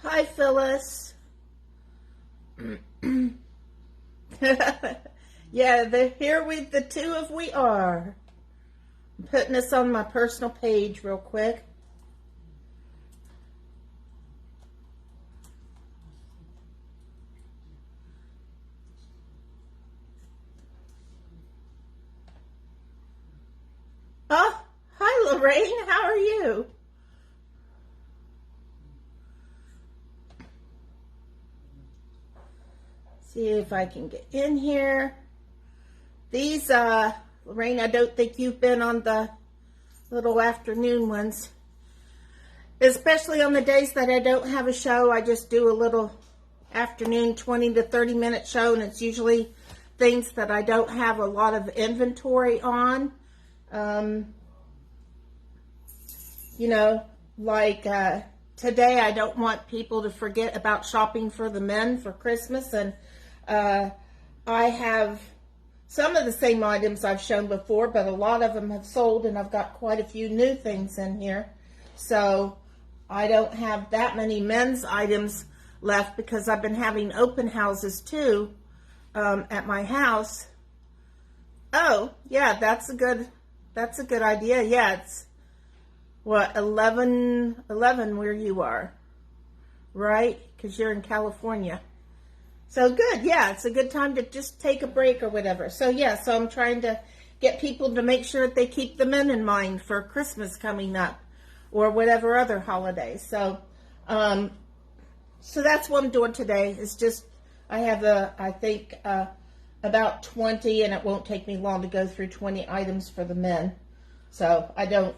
Hi, Phyllis. Yeah, here the two of we are. I'm putting this on my personal page real quick. Oh, hi, Lorraine. How are you? See if I can get in here. These, Lorraine, I don't think you've been on the little afternoon ones. Especially on the days that I don't have a show, I just do a little afternoon 20 to 30 minute show, and it's usually things that I don't have a lot of inventory on. You know, like today I don't want people to forget about shopping for the men for Christmas, and I have some of the same items I've shown before, but a lot of them have sold, and I've got quite a few new things in here. So I don't have that many men's items left because I've been having open houses too at my house. Oh, yeah, that's a good idea. Yeah, it's what, 11 where you are, right? Because you're in California. So good, yeah, it's a good time to just take a break or whatever. So yeah, so I'm trying to get people to make sure that they keep the men in mind for Christmas coming up or whatever other holidays. So, so that's what I'm doing today. It's just, I have I think about 20, and it won't take me long to go through 20 items for the men. So I don't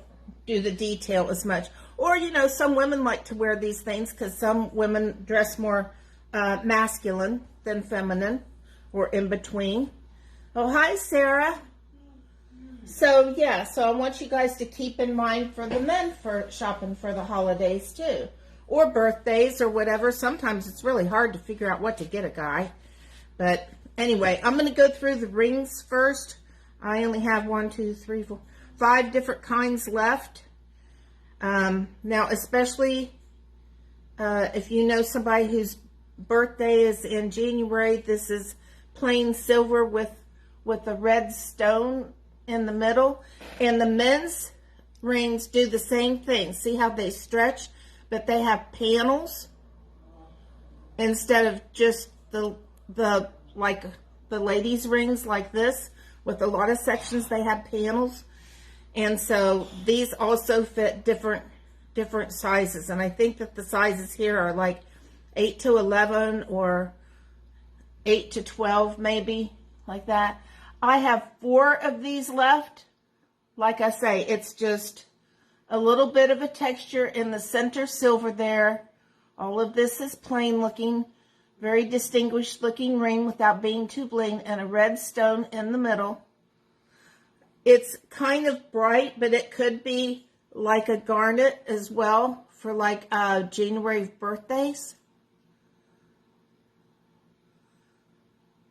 do the detail as much. Or, you know, some women like to wear these things because some women dress more masculine than feminine, or in between. Oh, hi, Sarah. So, yeah, so I want you guys to keep in mind for the men for shopping for the holidays, too. Or birthdays or whatever. Sometimes it's really hard to figure out what to get a guy. But anyway, I'm going to go through the rings first. I only have 1, 2, 3, 4, 5 different kinds left. Now, especially if you know somebody whose birthday is in January, this is plain silver with a red stone in the middle. And the men's rings do the same thing. See how they stretch, but they have panels instead of just the like the ladies' rings like this with a lot of sections. They have panels. And so these also fit different sizes. And I think that the sizes here are like 8 to 11 or 8 to 12, maybe, like that. I have 4 of these left. Like I say, it's just a little bit of a texture in the center silver there. All of this is plain looking, very distinguished looking ring without being too bling, and a red stone in the middle. It's kind of bright, but it could be like a garnet as well for like January birthdays.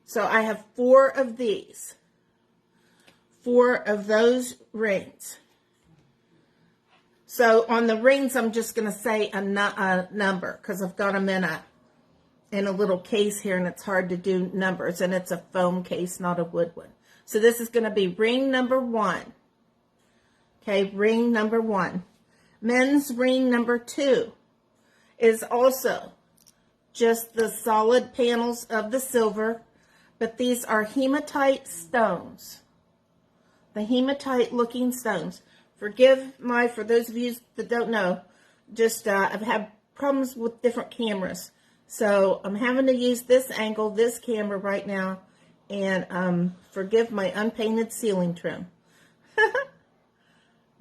So I have 4 of these. 4 of those rings. So on the rings, I'm just going to say a number because I've got them in a little case here, and it's hard to do numbers, and it's a foam case, not a wood one. So this is going to be ring number 1. Okay, ring number 1. Men's ring number 2 is also just the solid panels of the silver, but these are hematite stones. The hematite looking stones. For those of you that don't know, just I've had problems with different cameras. So I'm having to use this angle, this camera right now, and forgive my unpainted ceiling trim.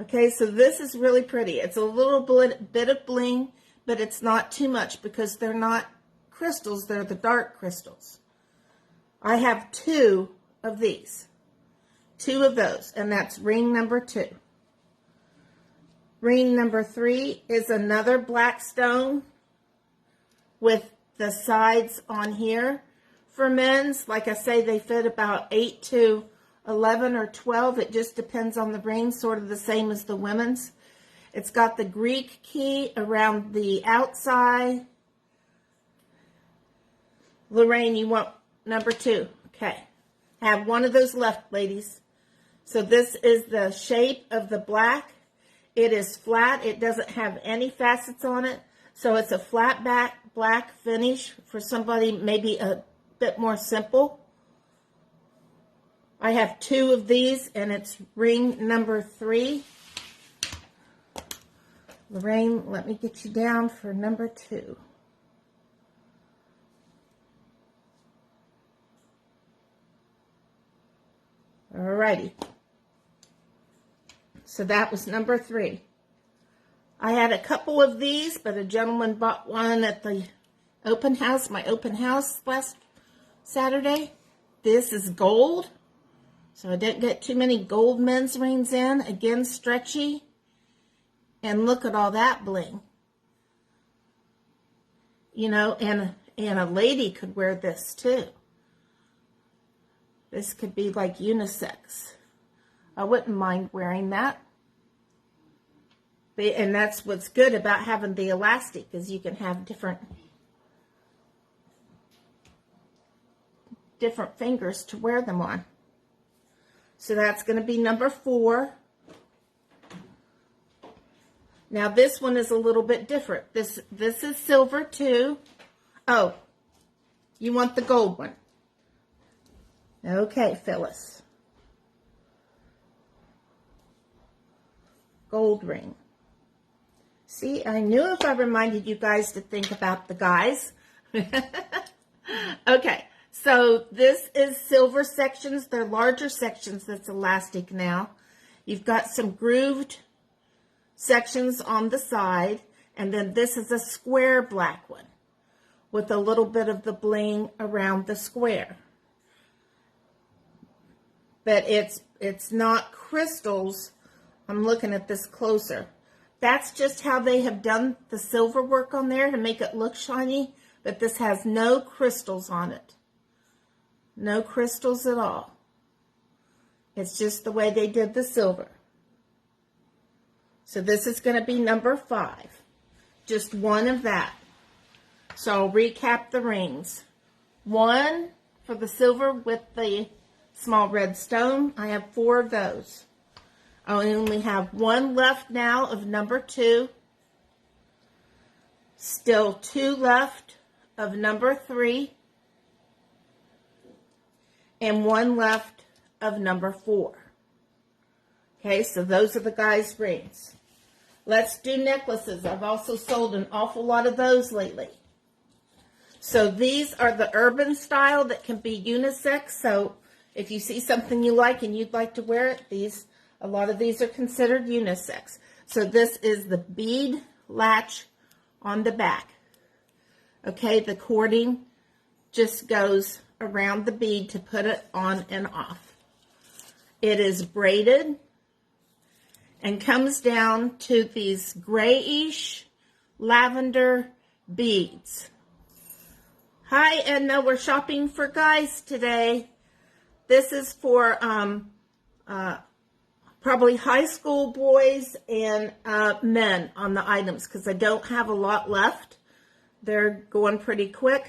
Okay, so this is really pretty. It's a little bit of bling, but it's not too much because they're not crystals, they're the dark crystals. I have 2 of these. 2 of those, and that's ring number 2. Ring number 3 is another black stone with the sides on here. For men's, like I say, they fit about 8 to 11 or 12. It just depends on the ring, sort of the same as the women's. It's got the Greek key around the outside Lorraine, you want number 2. Okay. Have one of those left, ladies. So this is the shape of the black. It is flat. It doesn't have any facets on it. So it's a flat back black finish for somebody maybe a bit more simple. I have 2 of these, and it's ring number 3. Lorraine, let me get you down for number 2. Alrighty. So that was number 3. I had a couple of these, but a gentleman bought one at the open house, my open house last Saturday. This is gold. So I didn't get too many gold men's rings in. Again, stretchy. And look at all that bling. You know, and a lady could wear this too. This could be like unisex. I wouldn't mind wearing that. And that's what's good about having the elastic, is you can have different fingers to wear them on. So that's going to be number 4. Now this one is a little bit different. This is silver too. Oh, you want the gold one? Okay, Phyllis. Gold ring. See, I knew if I reminded you guys to think about the guys. Okay, so this is silver sections. They're larger sections that's elastic now. You've got some grooved sections on the side, and then this is a square black one with a little bit of the bling around the square. But it's not crystals. I'm looking at this closer. That's just how they have done the silver work on there to make it look shiny, but this has no crystals on it. No crystals at all. It's just the way they did the silver. So this is going to be number 5. Just one of that. So I'll recap the rings. 1 for the silver with the small red stone. I have 4 of those. I only have 1 left now of number 2. Still 2 left of number 3. And 1 left of number 4. Okay, so those are the guys' rings. Let's do necklaces. I've also sold an awful lot of those lately. So these are the urban style that can be unisex. So if you see something you like and you'd like to wear it, a lot of these are considered unisex. So this is the bead latch on the back. Okay, the cording just goes around the bead to put it on and off. It is braided and comes down to these grayish lavender beads. Hi, Edna. We're shopping for guys today. This is for probably high school boys and men on the items, because I don't have a lot left. They're going pretty quick.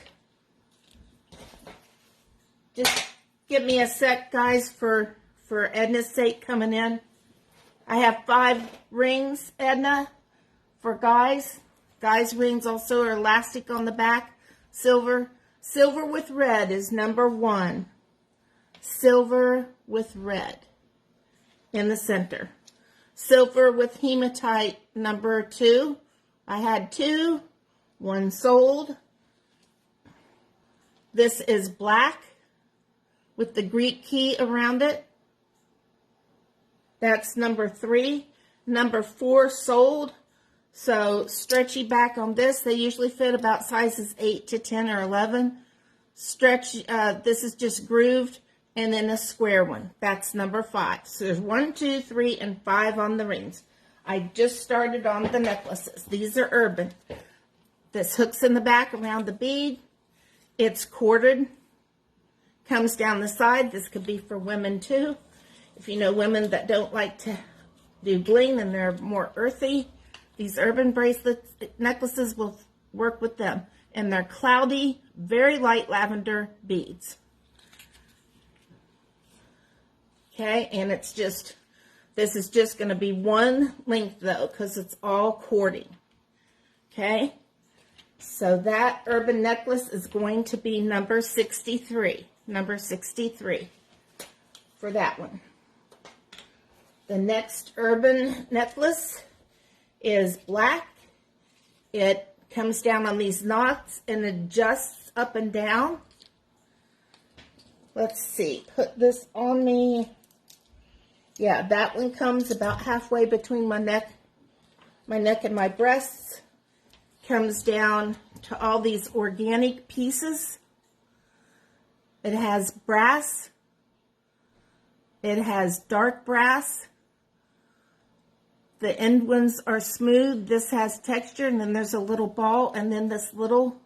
Just give me a sec, guys, for Edna's sake coming in. I have 5 rings, Edna, for guys. Guys' rings also are elastic on the back. Silver. Silver with red is number 1. Silver with red in the center. Silver with hematite, number 2. I had 2. 1 sold. This is black with the Greek key around it. That's number 3. Number 4 sold. So stretchy back on this. They usually fit about sizes 8 to 10 or 11. Stretch, this is just grooved, and then a square one. That's number 5. So there's 1, 2, 3, and 5 on the rings. I just started on the necklaces. These are urban. This hooks in the back around the bead. It's corded. Comes down the side. This could be for women too. If you know women that don't like to do bling and they're more earthy, these urban bracelets, necklaces will work with them. And they're cloudy very light lavender beads. Okay, and it's just, this is just going to be one length though, because it's all cording. Okay, so that urban necklace is going to be number 63. Number 63 for that one. The next urban necklace is black. It comes down on these knots and adjusts up and down. Let's see, put this on me. Yeah, that one comes about halfway between my neck and my breasts. Comes down to all these organic pieces. It has brass. It has dark brass. The end ones are smooth. This has texture, and then there's a little ball, and then this little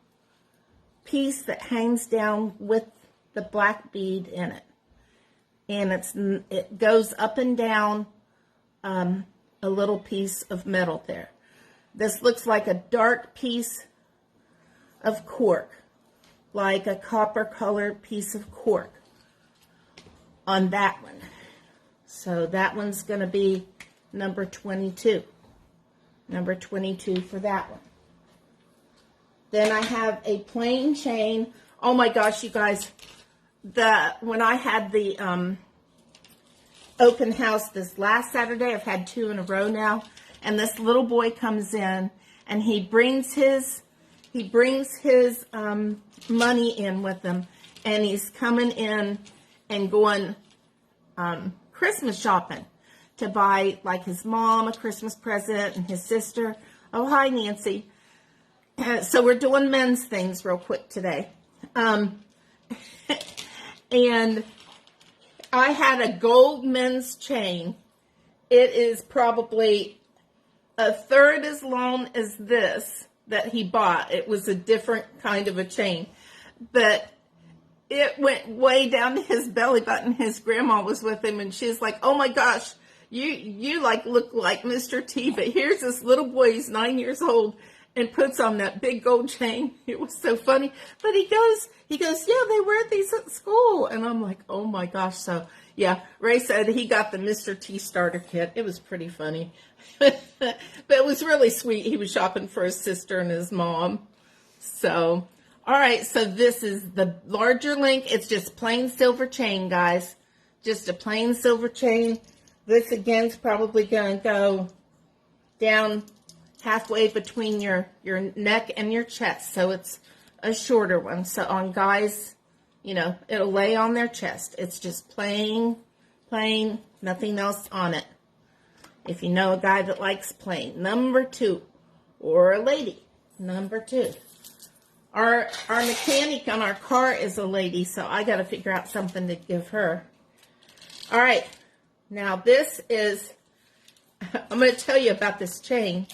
piece that hangs down with the black bead in it. And it goes up and down a little piece of metal there. This looks like a dark piece of cork, like a copper colored piece of cork on that one. So that one's going to be number 22. Number 22 for that one. Then I have a plain chain. Oh my gosh, you guys. When I had the open house this last Saturday, I've had 2 in a row now, and this little boy comes in and he brings his money in with him, and he's coming in and going Christmas shopping to buy like his mom a Christmas present and his sister. Oh, hi Nancy. So we're doing men's things real quick today. And I had a gold men's chain. It is probably a third as long as this that he bought. It was a different kind of a chain. But it went way down to his belly button. His grandma was with him, and she's like, oh my gosh, you like look like Mr. T, but here's this little boy, he's 9 years old, and puts on that big gold chain. It was so funny. But he goes, yeah, they wear these at school. And I'm like, oh my gosh. So yeah, Ray said he got the Mr. T starter kit. It was pretty funny. But it was really sweet. He was shopping for his sister and his mom. So, all right. So this is the larger link. It's just plain silver chain, guys. Just a plain silver chain. This again is probably going to go down halfway between your neck and your chest. So it's a shorter one. So on guys, you know, it'll lay on their chest. It's just plain, nothing else on it. If you know a guy that likes plain. Number 2, or a lady. Number 2. Our mechanic on our car is a lady, so I got to figure out something to give her. All right. Now this is, I'm going to tell you about this chain.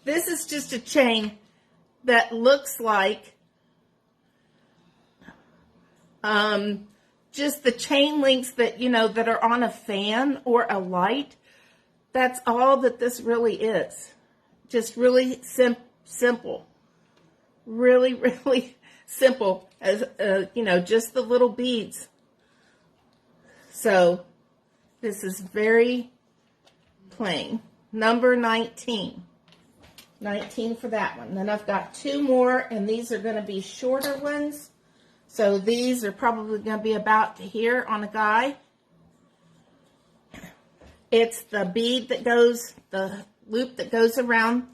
This is just a chain that looks like just the chain links that, you know, that are on a fan or a light. That's all that this really is. Just really simple. Really, really simple. As, you know, just the little beads. So this is very plain. Number 19. 19 for that one. Then I've got 2 more, and these are going to be shorter ones. So these are probably going to be about here on a guy. It's the bead that goes, the loop that goes around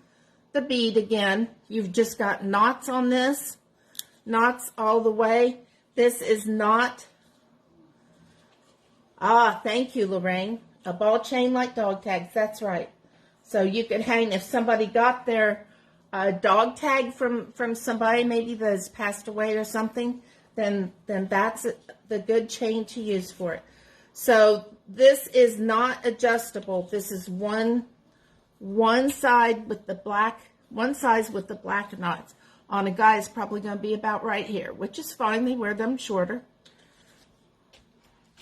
the bead again. You've just got knots on this. Knots all the way. This is not, thank you, Lorraine. A ball chain like dog tags, that's right. So you could hang, if somebody got their dog tag from somebody maybe that has passed away or something, then that's the good chain to use for it. So this is not adjustable. This is one side with the black, one size with the black knots. On a guy, it's probably going to be about right here, which is fine. They wear them shorter.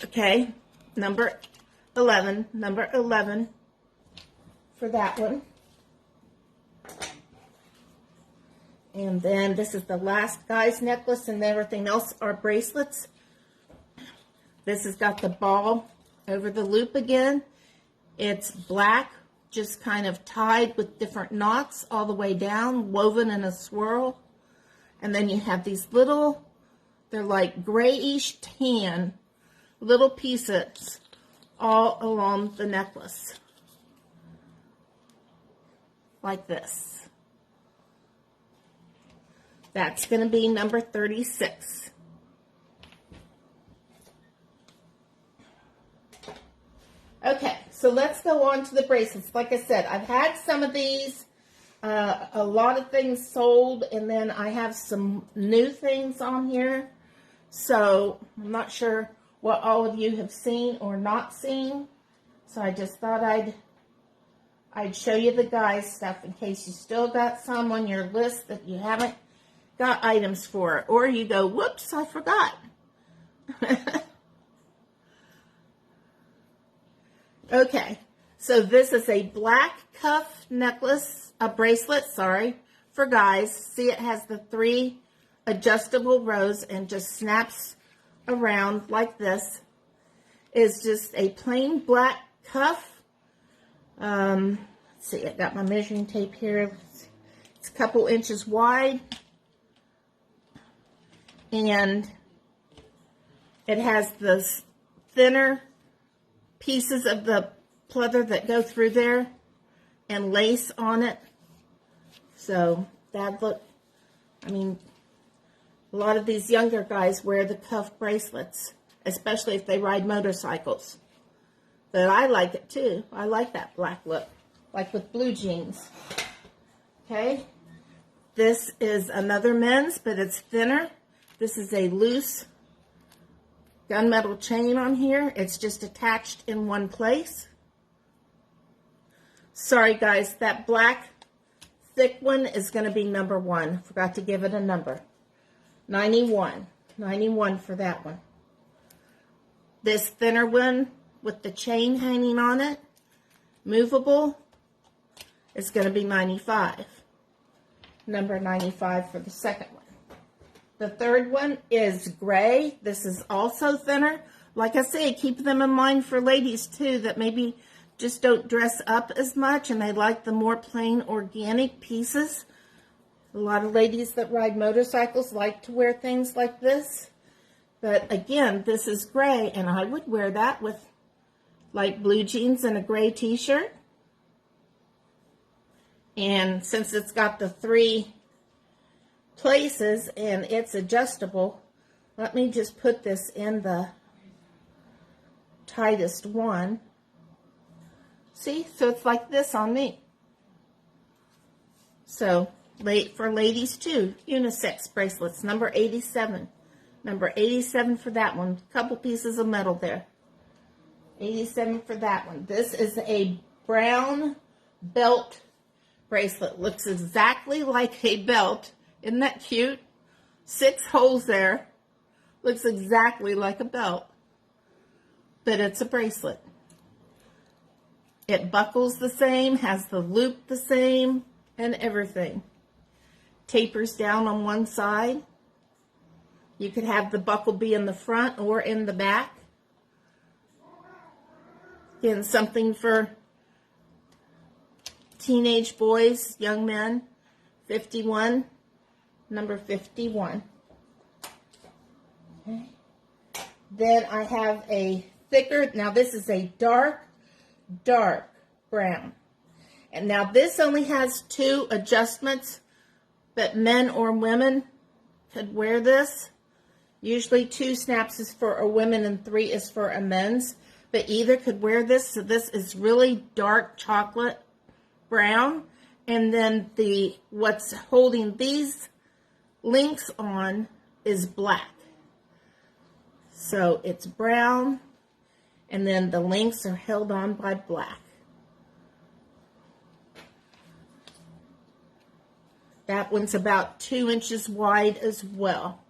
Okay, number 11 for that one. And then this is the last guy's necklace, and everything else are bracelets. This has got the ball over the loop again. It's black, just kind of tied with different knots all the way down, woven in a swirl. And then you have these little, they're like grayish tan little pieces all along the necklace. Like this. That's going to be number 36. Okay, so let's go on to the bracelets. Like I said, I've had some of these, a lot of things sold, and then I have some new things on here. So I'm not sure what all of you have seen or not seen. So I just thought I'd show you the guys' stuff in case you still got some on your list that you haven't got items for. Or you go, whoops, I forgot. Okay, so this is a black cuff necklace, a bracelet, sorry, for guys. See, it has the 3 adjustable rows and just snaps around like this. It's just a plain black cuff. Let's see, I got my measuring tape here. It's a couple inches wide. And it has the thinner pieces of the pleather that go through there and lace on it. So that look, I mean, a lot of these younger guys wear the cuff bracelets, especially if they ride motorcycles. But I like it too. I like that black look, like with blue jeans. Okay, this is another men's, but it's thinner. This is a loose gunmetal chain on here. It's just attached in one place. Sorry guys, that black thick one is going to be number 1. Forgot to give it a number. 91. 91 for that one. This thinner one with the chain hanging on it, movable, is going to be 95. Number 95 for the second one. The third one is gray. This is also thinner. Like I say, keep them in mind for ladies too that maybe just don't dress up as much and they like the more plain organic pieces. A lot of ladies that ride motorcycles like to wear things like this. But again, this is gray, and I would wear that with like blue jeans and a gray t-shirt. And since it's got the 3 places and it's adjustable, let me just put this in the tightest one. See, so it's like this on me. So for ladies too, unisex bracelets, number 87. Number 87 for that one. Couple pieces of metal there. 87 for that one. This is a brown belt bracelet. Looks exactly like a belt. Isn't that cute? 6 holes there. Looks exactly like a belt. But it's a bracelet. It buckles the same, has the loop the same, and everything. Tapers down on one side. You could have the buckle be in the front or in the back. Again, something for teenage boys, young men. 51. Number 51. Okay. Then I have a thicker, now this is a dark brown. And now this only has 2 adjustments, but men or women could wear this. Usually 2 snaps is for a women and 3 is for a men's, but either could wear this. So this is really dark chocolate brown. And then what's holding these links on is black. So it's brown, and then the links are held on by black. That one's about 2 inches wide as well.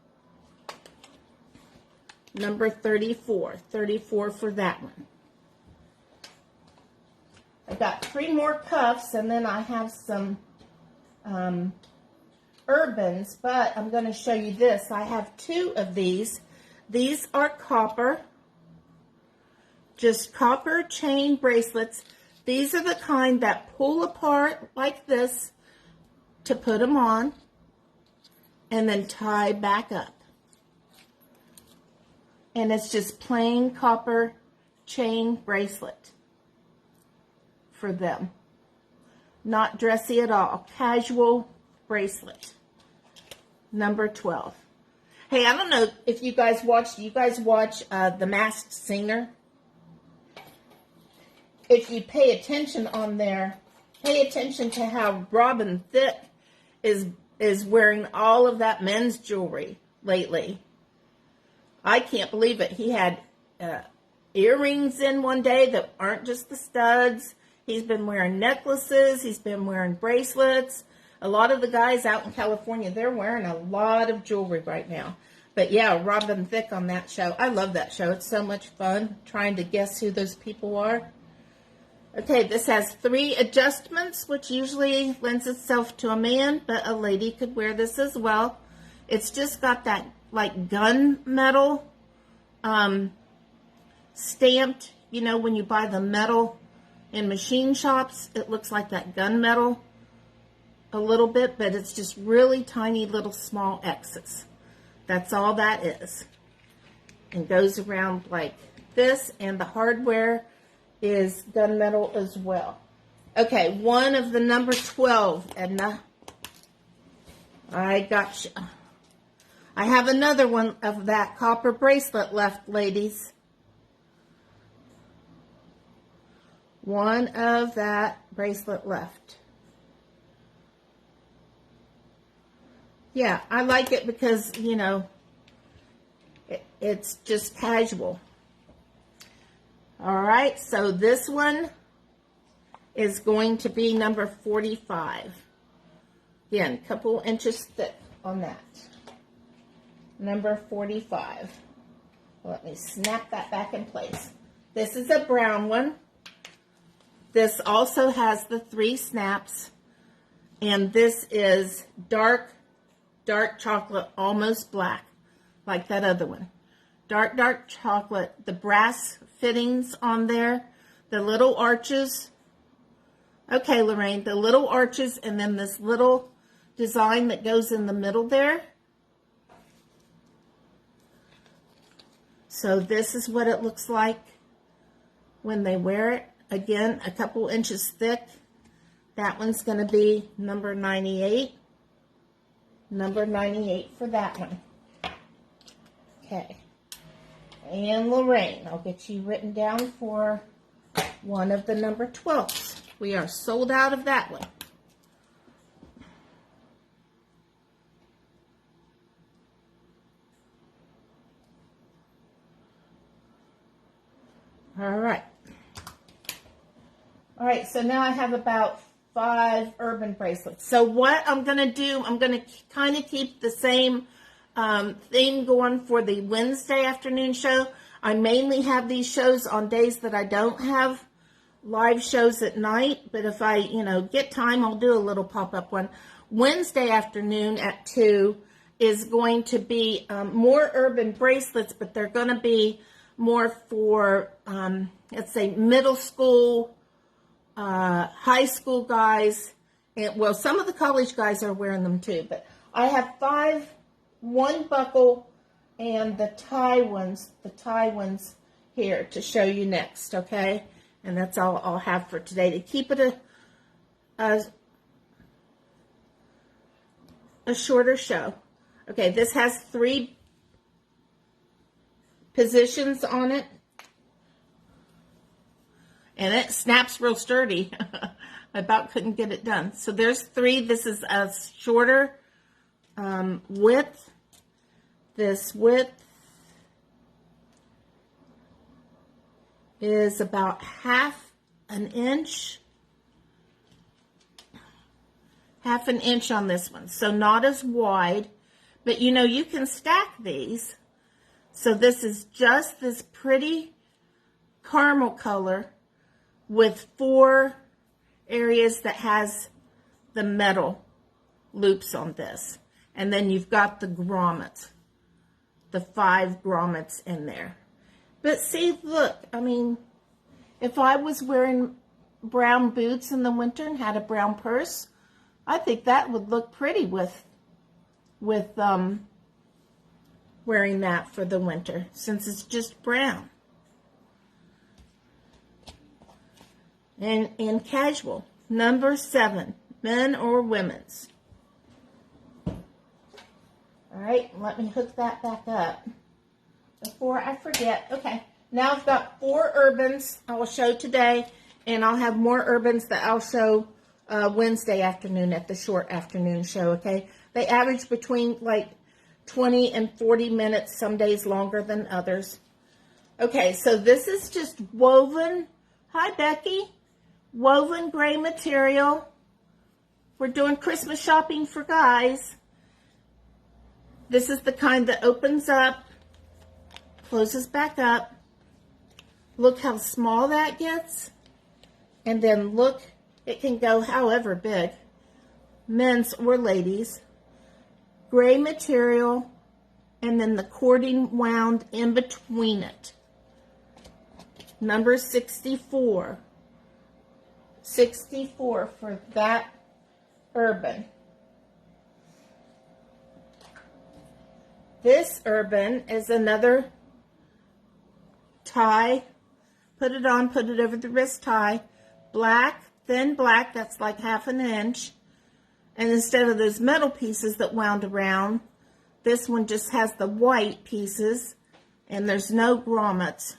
Number 34. 34 for that one. I've got 3 more cuffs, and then I have some Urbans, but I'm going to show you this. I have 2 of these. These are copper, just copper chain bracelets. These are the kind that pull apart like this to put them on and then tie back up. And it's just plain copper chain bracelet for them. Not dressy at all. Casual bracelet. Number 12. Hey, I don't know if you guys watch. Do you guys watch The Masked Singer? If you pay attention on there, pay attention to how Robin Thicke is wearing all of that men's jewelry lately. I can't believe it. He had earrings in one day that aren't just the studs. He's been wearing necklaces. He's been wearing bracelets. A lot of the guys out in California, they're wearing a lot of jewelry right now. But yeah, Robin Thicke on that show. I love that show. It's so much fun trying to guess who those people are. Okay, this has 3 adjustments, which usually lends itself to a man, but a lady could wear this as well. It's just got that like gunmetal stamped. You know, when you buy the metal in machine shops, it looks like that gunmetal a little bit, but it's just really tiny little small X's. That's all that is. And goes around like this, and the hardware is gunmetal as well. Okay, one of the number 12, Edna. I got you. I have another one of that copper bracelet left, ladies. One of that bracelet left. Yeah, I like it because, you know, it's just casual. All right, so this one is going to be number 45. Again, a couple inches thick on that. Number 45. Let me snap that back in place. This is a brown one. This also has the 3 snaps. And this is dark chocolate, almost black, like that other one. Dark chocolate. The brass fittings on there. The little arches. Okay, Lorraine, the little arches and then this little design that goes in the middle there. So this is what it looks like when they wear it. Again, a couple inches thick. That one's going to be number 98. Number 98 for that one. Okay. And Lorraine, I'll get you written down for one of the number 12s. We are sold out of that one. All right. All right, so now I have about 5 urban bracelets. So what I'm going to do, I'm going to kind of keep the same theme going for the Wednesday afternoon show. I mainly have these shows on days that I don't have live shows at night, but if I, get time, I'll do a little pop-up one. Wednesday afternoon at 2 is going to be more urban bracelets, but they're going to be more for, let's say, middle school, high school guys, and well, some of the college guys are wearing them too, but I have 5, 1 buckle, and the tie ones here to show you next, okay? And that's all I'll have for today to keep it a shorter show. Okay, this has 3 positions on it. And it snaps real sturdy. I about couldn't get it done. So there's 3. This is a shorter width. This width is about half an inch. Half an inch on this one. So not as wide. But you can stack these. So this is just this pretty caramel color with 4 areas that has the metal loops on this. And then you've got the grommets, the 5 grommets in there. But see, look, I mean, if I was wearing brown boots in the winter and had a brown purse, I think that would look pretty with wearing that for the winter, since it's just brown. And in casual, number 7, men or women's. All right, let me hook that back up before I forget. Okay, now I've got 4 Urbans I will show today, and I'll have more Urbans that I'll show Wednesday afternoon at the short afternoon show, okay? They average between like 20 and 40 minutes, some days longer than others. Okay, so this is just woven. Hi, Becky. Woven gray material. We're doing Christmas shopping for guys. This is the kind that opens up, closes back up. Look how small that gets. And then look, it can go however big. Men's or ladies. Gray material, and then the cording wound in between it. Number 64. 64 for that Urban. This Urban is another tie. Put it on, put it over the wrist tie. Black, thin black, that's like 1/2 inch. And instead of those metal pieces that wound around, this one just has the white pieces, and there's no grommets.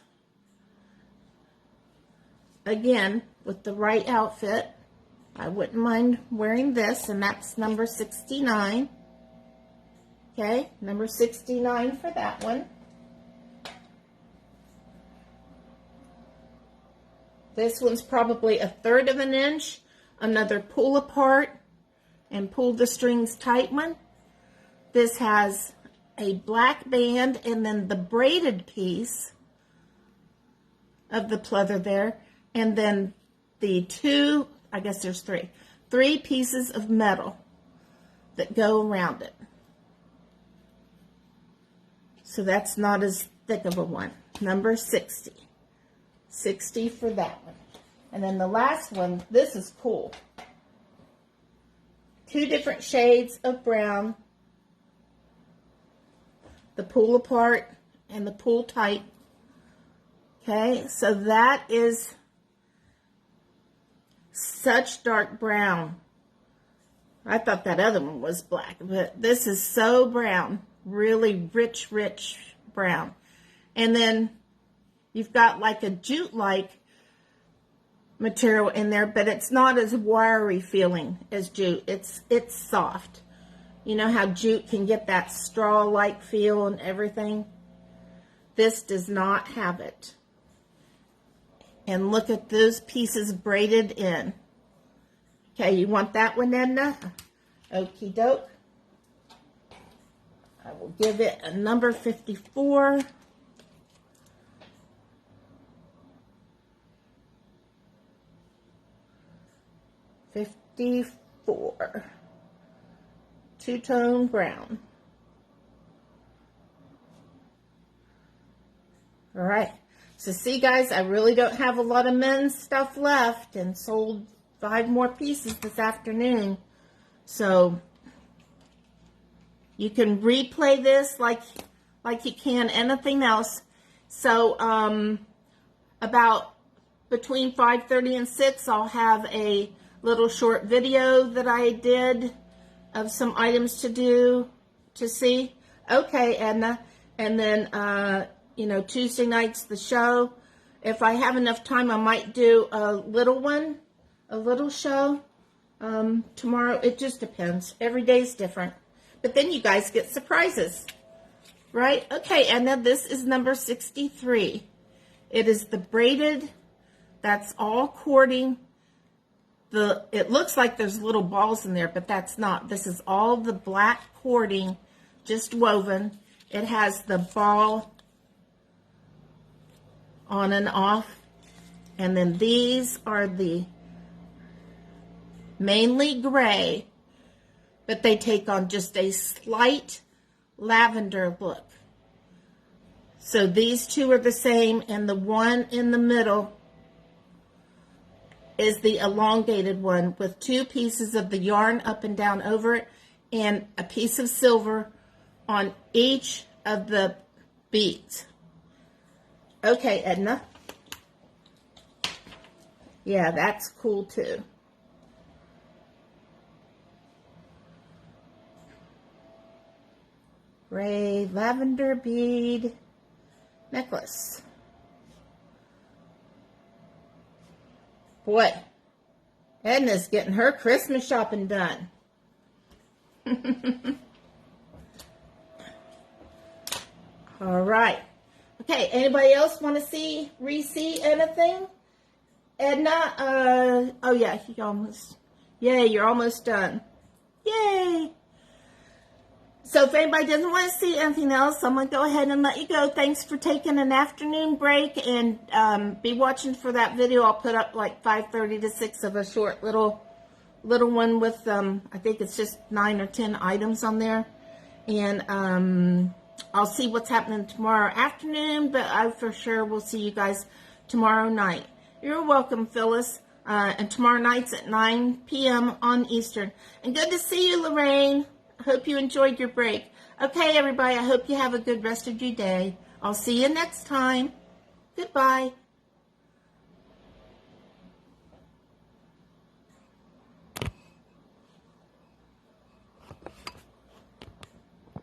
Again, with the right outfit, I wouldn't mind wearing this, and that's number 69. Okay, number 69 for that one. This one's probably 1/3 of an inch. Another pull apart and pull the strings tight one. This has a black band and then the braided piece of the pleather there, and then the 2, I guess there's 3 pieces of metal that go around it. So that's not as thick of a one. Number 60. 60 for that one. And then the last one, this is cool. 2 different shades of brown. The pull apart and the pull tight. Okay, so that is such dark brown. I thought that other one was black, but this is so brown. Really rich, rich brown. And then you've got like a jute-like material in there, but it's not as wiry feeling as jute. It's soft. You know how jute can get that straw-like feel and everything? This does not have it. And look at those pieces braided in. Okay, you want that one, Edna? Okie doke. I will give it a number 54. Two-tone brown. All right. So see, guys, I really don't have a lot of men's stuff left, and sold 5 more pieces this afternoon. So you can replay this like you can anything else. So about between 5:30 and 6, I'll have a little short video that I did of some items to do to see. Okay, Edna. And then you know, Tuesday night's the show. If I have enough time, I might do a little one, a little show tomorrow. It just depends. Every day's different. But then you guys get surprises, right? Okay, and then this is number 63. It is the braided, that's all cording. It looks like there's little balls in there, but that's not. This is all the black cording, just woven. It has the ball on and off. And then these are the mainly gray. but they take on just a slight lavender look. So these two are the same, and the one in the middle is the elongated one with 2 pieces of the yarn up and down over it and a piece of silver on each of the beads. Okay, Edna. Yeah, that's cool too. Gray lavender bead necklace. Boy, Edna's getting her Christmas shopping done. All right. Okay, anybody else want to re-see anything? Edna, oh yeah, yay, you're almost done. Yay. So if anybody doesn't want to see anything else, I'm going to go ahead and let you go. Thanks for taking an afternoon break, and be watching for that video. I'll put up like 5:30 to 6 of a short little one with, I think it's just 9 or 10 items on there. And I'll see what's happening tomorrow afternoon, but I for sure will see you guys tomorrow night. You're welcome, Phyllis. And tomorrow night's at 9 p.m. on Eastern. And good to see you, Lorraine. I hope you enjoyed your break. Okay, everybody, I hope you have a good rest of your day. I'll see you next time. Goodbye.